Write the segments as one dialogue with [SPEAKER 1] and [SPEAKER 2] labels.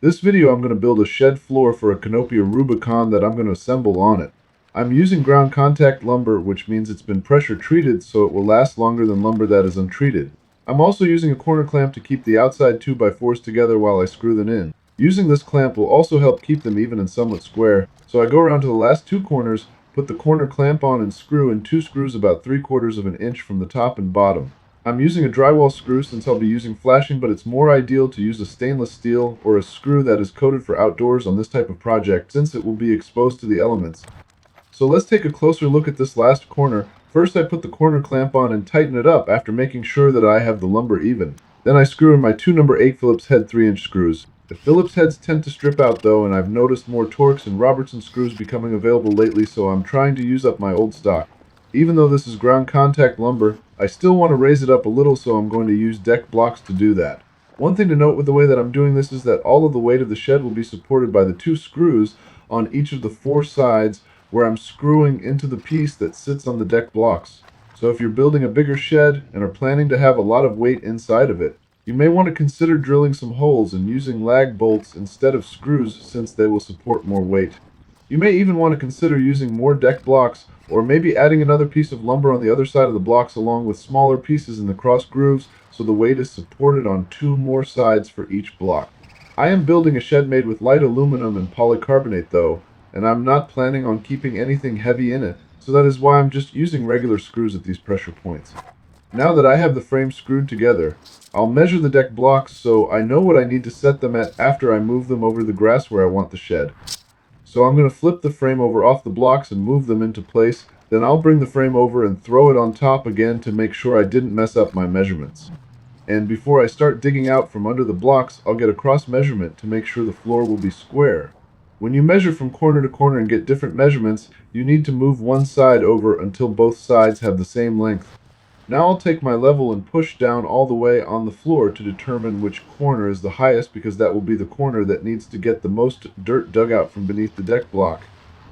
[SPEAKER 1] This video I'm going to build a shed floor for a Canopia Rubicon that I'm going to assemble on it. I'm using ground contact lumber, which means it's been pressure treated so it will last longer than lumber that is untreated. I'm also using a corner clamp to keep the outside 2x4s together while I screw them in. Using this clamp will also help keep them even and somewhat square, so I go around to the last two corners, put the corner clamp on and screw in two screws about 3/4 of an inch from the top and bottom. I'm using a drywall screw since I'll be using flashing, but it's more ideal to use a stainless steel or a screw that is coated for outdoors on this type of project since it will be exposed to the elements. So let's take a closer look at this last corner. First I put the corner clamp on and tighten it up after making sure that I have the lumber even. Then I screw in my two number 8 Phillips head 3-inch screws. The Phillips heads tend to strip out though, and I've noticed more Torx and Robertson screws becoming available lately, so I'm trying to use up my old stock. Even though this is ground contact lumber, I still want to raise it up a little, so I'm going to use deck blocks to do that. One thing to note with the way that I'm doing this is that all of the weight of the shed will be supported by the two screws on each of the four sides where I'm screwing into the piece that sits on the deck blocks. So if you're building a bigger shed and are planning to have a lot of weight inside of it, you may want to consider drilling some holes and using lag bolts instead of screws since they will support more weight. You may even want to consider using more deck blocks or maybe adding another piece of lumber on the other side of the blocks along with smaller pieces in the cross grooves so the weight is supported on two more sides for each block. I am building a shed made with light aluminum and polycarbonate though, and I'm not planning on keeping anything heavy in it, so that is why I'm just using regular screws at these pressure points. Now that I have the frame screwed together, I'll measure the deck blocks so I know what I need to set them at after I move them over the grass where I want the shed. So I'm going to flip the frame over off the blocks and move them into place, then I'll bring the frame over and throw it on top again to make sure I didn't mess up my measurements. And before I start digging out from under the blocks, I'll get a cross measurement to make sure the floor will be square. When you measure from corner to corner and get different measurements, you need to move one side over until both sides have the same length. Now I'll take my level and push down all the way on the floor to determine which corner is the highest, because that will be the corner that needs to get the most dirt dug out from beneath the deck block.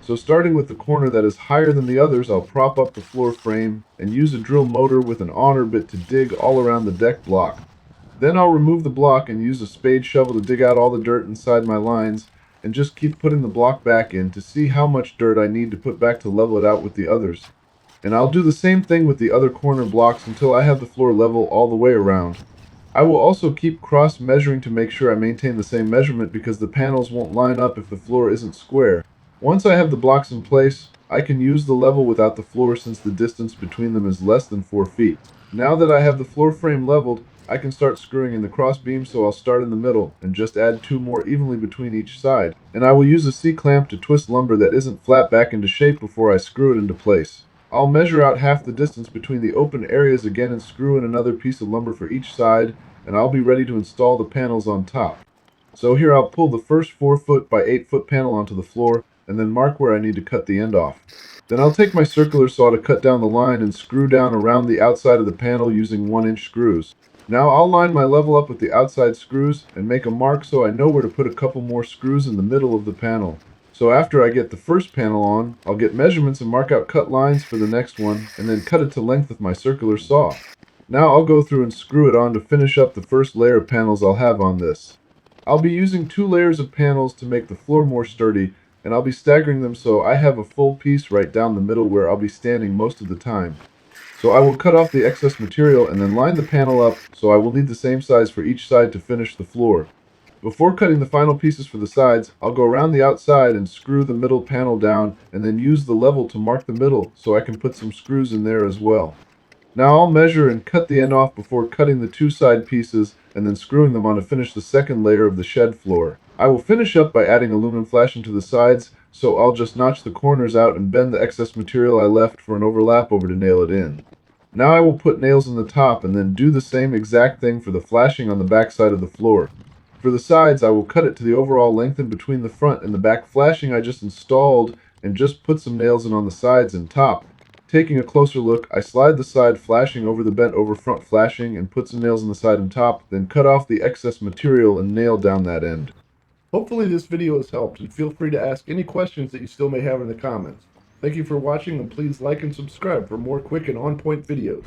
[SPEAKER 1] So starting with the corner that is higher than the others, I'll prop up the floor frame and use a drill motor with an auger bit to dig all around the deck block. Then I'll remove the block and use a spade shovel to dig out all the dirt inside my lines and just keep putting the block back in to see how much dirt I need to put back to level it out with the others. And I'll do the same thing with the other corner blocks until I have the floor level all the way around. I will also keep cross measuring to make sure I maintain the same measurement because the panels won't line up if the floor isn't square. Once I have the blocks in place, I can use the level without the floor since the distance between them is less than 4 feet. Now that I have the floor frame leveled, I can start screwing in the cross beams, so I'll start in the middle and just add two more evenly between each side. And I will use a C-clamp to twist lumber that isn't flat back into shape before I screw it into place. I'll measure out half the distance between the open areas again and screw in another piece of lumber for each side, and I'll be ready to install the panels on top. So here I'll pull the first 4-foot by 8-foot panel onto the floor, and then mark where I need to cut the end off. Then I'll take my circular saw to cut down the line and screw down around the outside of the panel using 1-inch screws. Now I'll line my level up with the outside screws and make a mark so I know where to put a couple more screws in the middle of the panel. So after I get the first panel on, I'll get measurements and mark out cut lines for the next one, and then cut it to length with my circular saw. Now I'll go through and screw it on to finish up the first layer of panels I'll have on this. I'll be using 2 layers of panels to make the floor more sturdy, and I'll be staggering them so I have a full piece right down the middle where I'll be standing most of the time. So I will cut off the excess material and then line the panel up, so I will need the same size for each side to finish the floor. Before cutting the final pieces for the sides, I'll go around the outside and screw the middle panel down and then use the level to mark the middle so I can put some screws in there as well. Now I'll measure and cut the end off before cutting the 2 side pieces and then screwing them on to finish the second layer of the shed floor. I will finish up by adding aluminum flashing to the sides, so I'll just notch the corners out and bend the excess material I left for an overlap over to nail it in. Now I will put nails in the top and then do the same exact thing for the flashing on the back side of the floor. For the sides, I will cut it to the overall length in between the front and the back flashing I just installed and just put some nails in on the sides and top. Taking a closer look, I slide the side flashing over the bent over front flashing and put some nails in the side and top, then cut off the excess material and nail down that end. Hopefully this video has helped, and feel free to ask any questions that you still may have in the comments. Thank you for watching, and please like and subscribe for more quick and on-point videos.